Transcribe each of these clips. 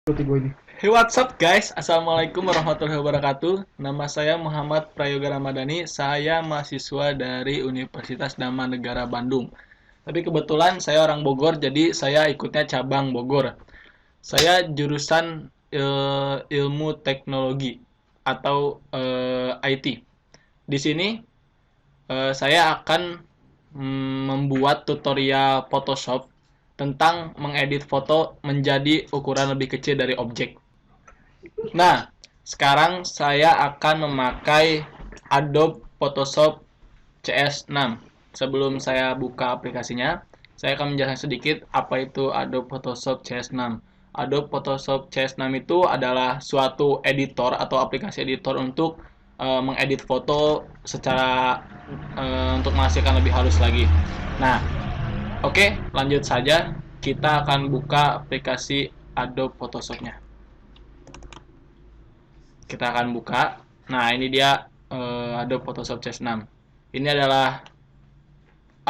Hey, what's up guys? Assalamualaikum warahmatullahi wabarakatuh. Nama saya Muhammad Prayoga Ramadhani. Saya mahasiswa dari Universitas Dharma Negara Bandung. Tapi kebetulan saya orang Bogor, jadi saya ikutnya cabang Bogor. Saya jurusan ilmu teknologi atau IT. Di sini saya akan membuat tutorial Photoshop tentang mengedit foto menjadi ukuran lebih kecil dari objek. Nah, sekarang saya akan memakai Adobe Photoshop CS6. Sebelum saya buka aplikasinya, saya akan menjelaskan sedikit apa itu Adobe Photoshop CS6. Adobe Photoshop CS6 itu adalah suatu editor atau aplikasi editor untuk mengedit foto secara untuk menghasilkan lebih halus lagi. Nah, oke, lanjut saja. Kita akan buka aplikasi Adobe Photoshop-nya. Kita akan buka. Nah, ini dia Adobe Photoshop CS6. Ini adalah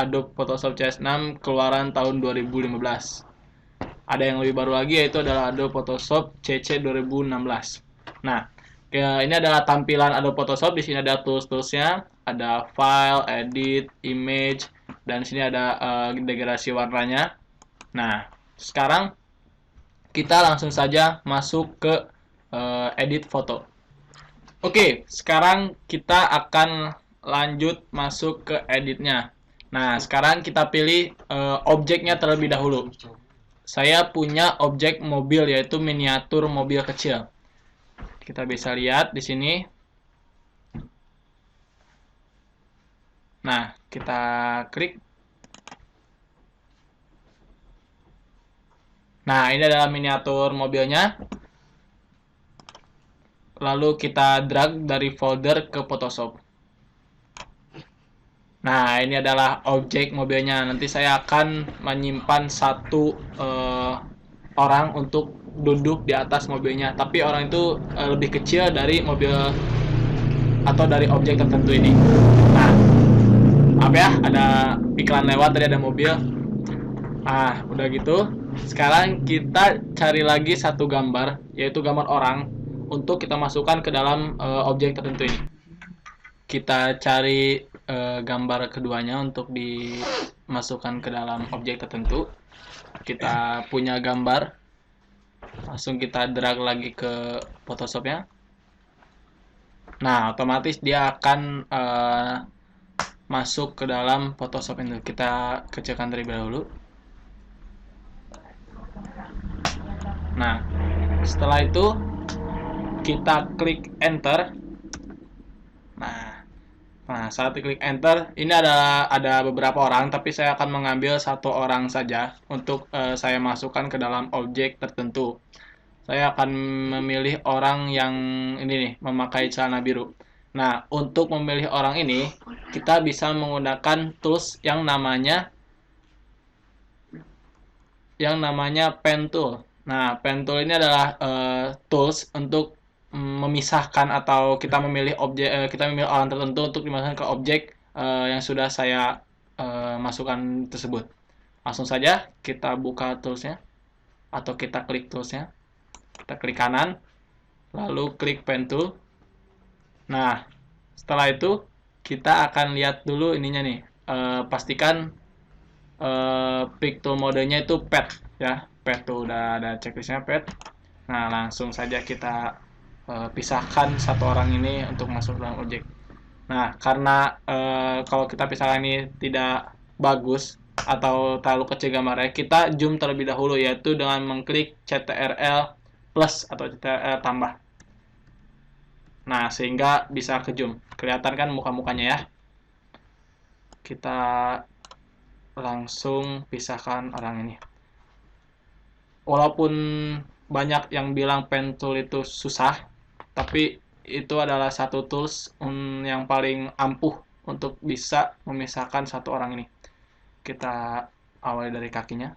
Adobe Photoshop CS6 keluaran tahun 2015. Ada yang lebih baru lagi, yaitu adalah Adobe Photoshop CC 2016. Nah, ini adalah tampilan Adobe Photoshop. Di sini ada tools-toolsnya, ada file, edit, image, dan di sini ada degradasi warnanya. Nah, sekarang kita langsung saja masuk ke edit foto. Oke, sekarang kita akan lanjut masuk ke editnya. Nah, sekarang kita pilih objeknya terlebih dahulu. Saya punya objek mobil, yaitu miniatur mobil kecil. Kita bisa lihat di sini. Nah, kita klik. Nah, ini adalah miniatur mobilnya. Lalu kita drag dari folder ke Photoshop. Nah, ini adalah objek mobilnya. Nanti saya akan menyimpan satu orang untuk duduk di atas mobilnya. Tapi orang itu lebih kecil dari mobil atau dari objek tertentu ini. Nah, maaf ya, ada iklan lewat, tadi ada mobil. Ah, udah gitu. Sekarang kita cari lagi satu gambar, yaitu gambar orang, untuk kita masukkan ke dalam objek tertentu ini. Kita cari gambar keduanya untuk dimasukkan ke dalam objek tertentu. Kita punya gambar, langsung kita drag lagi ke Photoshopnya. Nah, otomatis dia akan masuk ke dalam Photoshop itu. Kita kecilkan terlebih dahulu. Nah, setelah itu kita klik enter. Nah, saat klik enter, ini ada beberapa orang, tapi saya akan mengambil satu orang saja untuk saya masukkan ke dalam objek tertentu. Saya akan memilih orang yang ini nih, memakai celana biru. Nah, untuk memilih orang ini, kita bisa menggunakan tools yang namanya pen tool. Nah, pen tool ini adalah tools untuk memisahkan atau kita memilih kita memilih orang tertentu untuk dimasukkan ke objek yang sudah saya masukkan tersebut. Langsung saja kita buka toolsnya atau kita klik toolsnya. Kita klik kanan, lalu klik pen tool. Nah, setelah itu kita akan lihat dulu ininya nih. Pastikan pick tool modenya itu pet ya. Pet tuh udah ada checklistnya pet. Nah, langsung saja kita pisahkan satu orang ini untuk masuk dalam objek. Nah, karena kalau kita pisahkan ini tidak bagus atau terlalu kecil gambarnya, kita zoom terlebih dahulu, yaitu dengan mengklik CTRL plus atau CTRL tambah. Nah, sehingga bisa ke zoom. Kelihatan kan muka-mukanya ya. Kita langsung pisahkan orang ini. Walaupun banyak yang bilang pen tool itu susah, tapi itu adalah satu tools yang paling ampuh untuk bisa memisahkan satu orang ini. Kita awali dari kakinya.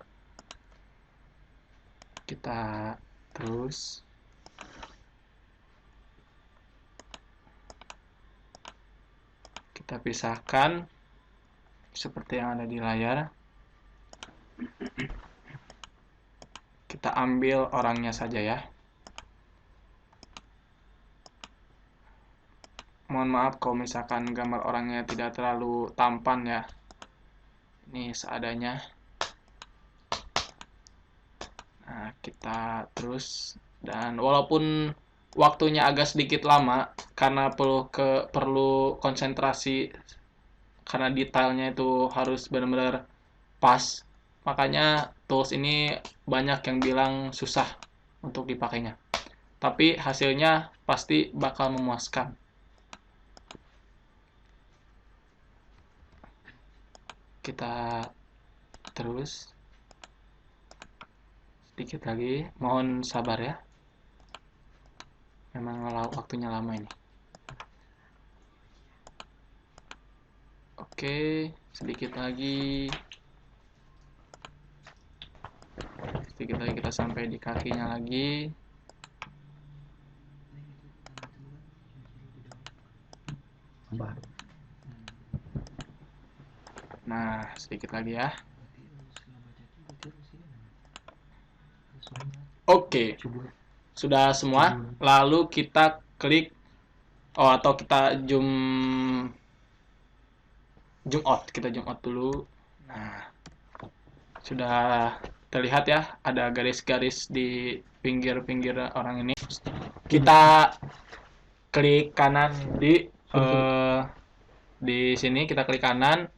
Kita terus kita pisahkan seperti yang ada di layar. kita ambil orangnya saja ya. Mohon maaf kalau misalkan gambar orangnya tidak terlalu tampan ya. Ini seadanya. Nah, kita terus, dan walaupun waktunya agak sedikit lama karena perlu konsentrasi, karena detailnya itu harus benar-benar pas. Makanya tools ini banyak yang bilang susah untuk dipakainya. Tapi hasilnya pasti bakal memuaskan. Kita terus sedikit lagi, mohon sabar ya. Memang waktunya lama ini. Oke, sedikit lagi. Sedikit lagi kita sampai di kakinya lagi. Nah, sedikit lagi ya. Oke, sudah semua. Lalu kita klik, atau kita zoom out. Kita zoom out dulu. Nah, sudah terlihat ya, ada garis-garis di pinggir-pinggir orang ini. Kita klik kanan di sini, kita klik kanan.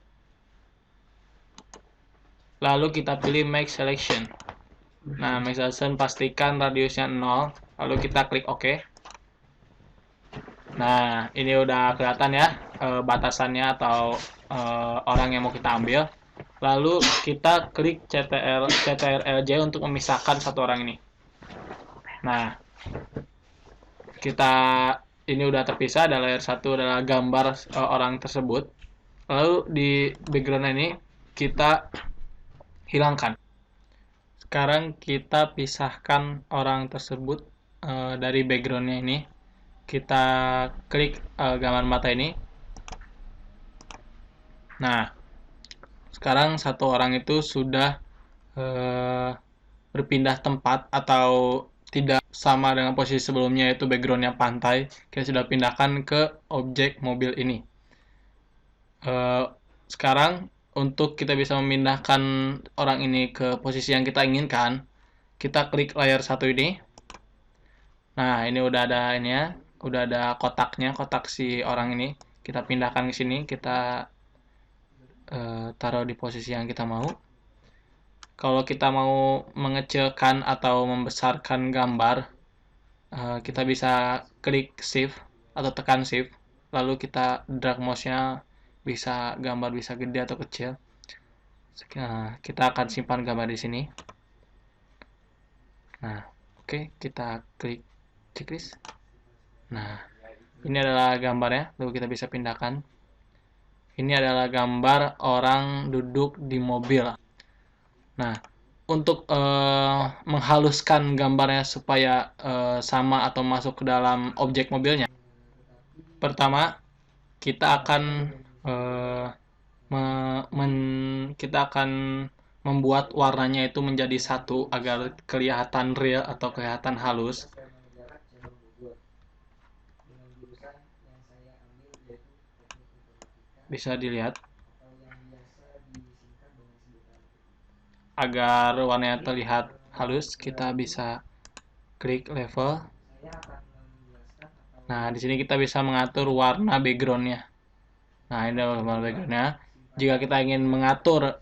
Lalu kita pilih make selection. Nah, make selection pastikan radiusnya 0. Lalu kita klik OK. Nah, ini udah kelihatan ya batasannya atau orang yang mau kita ambil. Lalu kita klik CTRL-J untuk memisahkan satu orang ini. Nah, ini udah terpisah. Ada layer 1 adalah gambar orang tersebut. Lalu di background ini kita hilangkan. Sekarang kita pisahkan orang tersebut dari backgroundnya ini. Kita klik gambar mata ini. Nah, sekarang satu orang itu sudah berpindah tempat, atau tidak sama dengan posisi sebelumnya, yaitu backgroundnya pantai. Kita sudah pindahkan ke objek mobil ini. Sekarang untuk kita bisa memindahkan orang ini ke posisi yang kita inginkan, kita klik layar 1 ini. Nah, ini udah ada ini ya, udah ada kotaknya, kotak si orang ini. Kita pindahkan ke sini, kita taruh di posisi yang kita mau. Kalau kita mau mengecilkan atau membesarkan gambar, kita bisa klik shift atau tekan shift, lalu kita drag mouse-nya, bisa gambar bisa gede atau kecil. Nah, kita akan simpan gambar di sini. Nah, oke, kita klik checklist. Nah, ini adalah gambarnya, lalu kita bisa pindahkan. Ini adalah gambar orang duduk di mobil. Nah, untuk menghaluskan gambarnya supaya sama atau masuk ke dalam objek mobilnya, pertama kita akan membuat warnanya itu menjadi satu agar kelihatan real atau kelihatan halus. Bisa dilihat. Agar warnanya terlihat halus, kita bisa klik level. Nah, di sini kita bisa mengatur warna backgroundnya. Nah, ini adalah warna backgroundnya. Jika kita ingin mengatur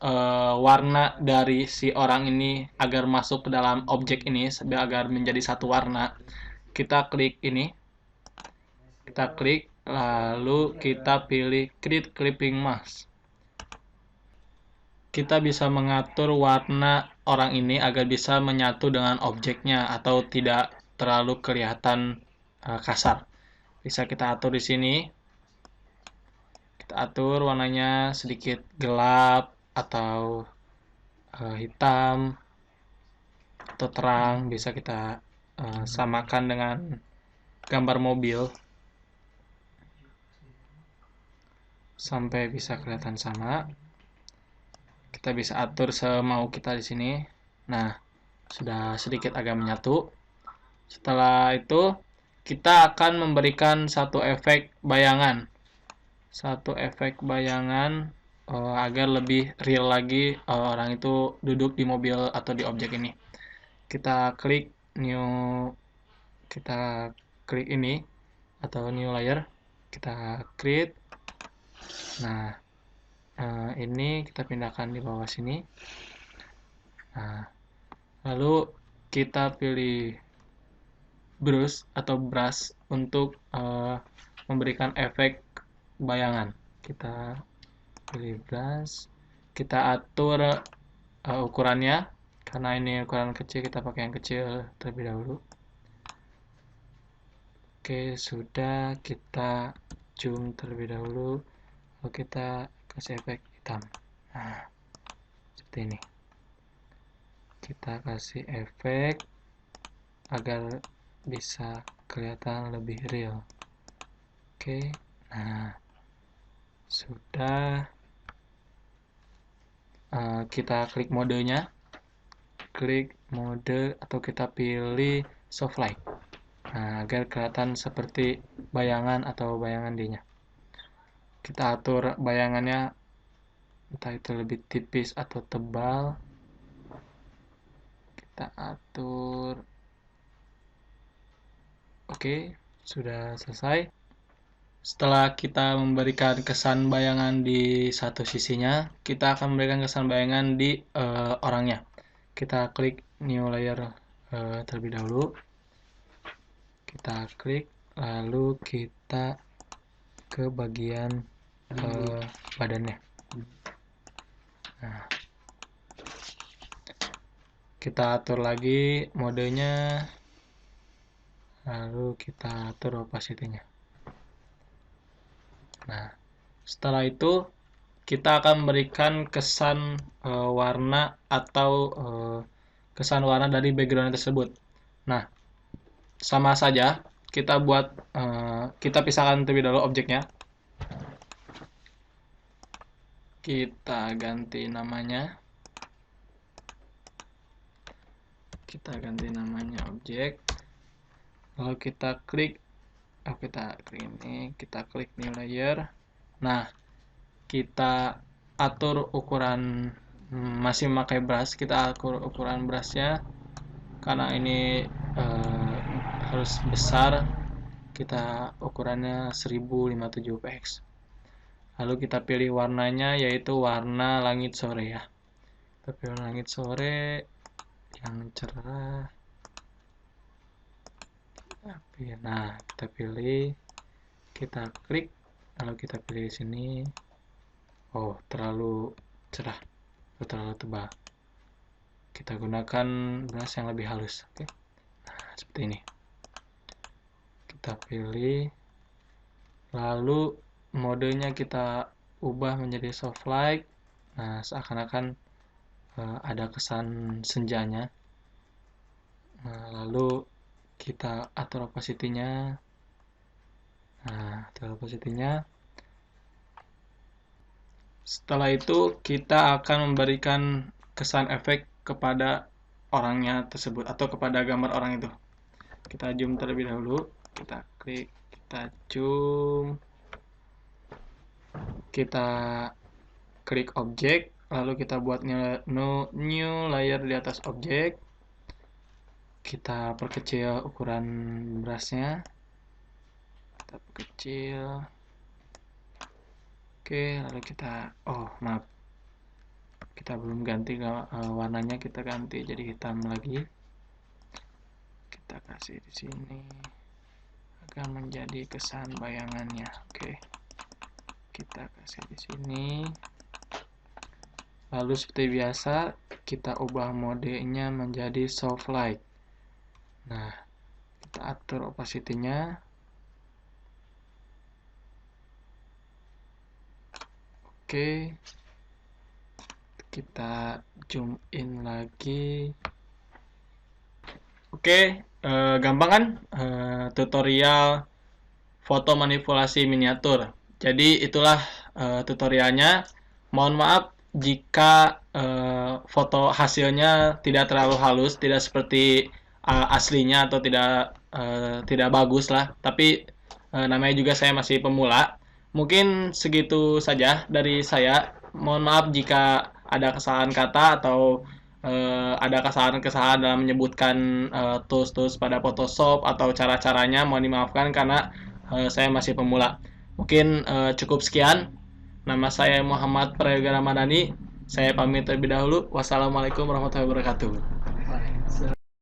warna dari si orang ini agar masuk ke dalam objek ini, agar menjadi satu warna, kita klik ini. Kita klik, lalu kita pilih create clipping mask. Kita bisa mengatur warna orang ini agar bisa menyatu dengan objeknya atau tidak terlalu kelihatan kasar. Bisa kita atur di sini. Kita atur warnanya sedikit gelap atau hitam atau terang. Bisa kita samakan dengan gambar mobil sampai bisa kelihatan sama. Kita bisa atur semau kita di sini. Nah, sudah sedikit agak menyatu. Setelah itu kita akan memberikan satu efek bayangan. Agar lebih real lagi orang itu duduk di mobil atau di objek ini. Kita klik ini atau new layer, kita create. Nah, ini kita pindahkan di bawah sini. Nah, lalu kita pilih brush untuk memberikan efek bayangan. Kita pilih brush, kita atur ukurannya. Karena ini ukuran kecil, kita pakai yang kecil terlebih dahulu. Oke, sudah, kita zoom terlebih dahulu. Lalu kita kasih efek hitam. Nah, seperti ini. Kita kasih efek agar bisa kelihatan lebih real. Oke, nah, sudah. Kita klik modenya. Klik mode atau kita pilih soft light. Nah, agar kelihatan seperti bayangan atau bayangan D-nya. Kita atur bayangannya, entah itu lebih tipis atau tebal. Kita atur. Oke, sudah selesai. Setelah kita memberikan kesan bayangan di satu sisinya, kita akan memberikan kesan bayangan di orangnya. Kita klik new layer terlebih dahulu. Kita klik, lalu kita ke bagian badannya. Nah, kita atur lagi modenya, lalu kita atur opacity-nya. Nah, setelah itu kita akan memberikan kesan warna atau kesan warna dari background tersebut. Nah, sama saja kita kita pisahkan terlebih dahulu objeknya. Kita ganti namanya. Objek. Lalu kita klik ini, kita klik new layer. Nah, kita atur ukuran, masih memakai brush, kita atur ukuran brushnya. Karena ini harus besar, kita ukurannya 1057 px. Lalu kita pilih warnanya, yaitu warna langit sore ya. Kita pilih langit sore yang cerah. Nah, kita pilih, kita klik, lalu kita pilih sini. Oh, terlalu cerah atau terlalu tebal. Kita gunakan brush yang lebih halus. Oke. Nah, seperti ini. Kita pilih, lalu modenya kita ubah menjadi soft light. Nah, seakan-akan ada kesan senjanya. Nah, lalu kita atur opacity-nya. Nah, atur opacity-nya. Setelah itu kita akan memberikan kesan efek kepada orangnya tersebut atau kepada gambar orang itu. Kita zoom terlebih dahulu. Kita klik, kita zoom. Kita klik objek, lalu kita buat new layer di atas objek. Kita perkecil ukuran brushnya. Kita perkecil. Oke, lalu kita, kita belum ganti warnanya, kita ganti jadi hitam lagi. Kita kasih di sini agar menjadi kesan bayangannya. Oke, kita kasih di sini. Lalu seperti biasa, kita ubah modenya menjadi soft light. Nah, kita atur opacity-nya. Oke, kita zoom in lagi. Oke, gampang kan tutorial foto manipulasi miniatur. Jadi itulah tutorialnya. Mohon maaf jika foto hasilnya tidak terlalu halus, tidak seperti aslinya atau tidak bagus lah. Tapi namanya juga saya masih pemula. Mungkin segitu saja dari saya. Mohon maaf jika ada kesalahan kata atau ada kesalahan-kesalahan dalam menyebutkan tools-tools pada Photoshop atau cara-caranya. Mohon dimaafkan karena saya masih pemula. Mungkin cukup sekian. Nama saya Muhammad Prayoga Ramadhani. Saya pamit terlebih dahulu. Wassalamualaikum warahmatullahi wabarakatuh.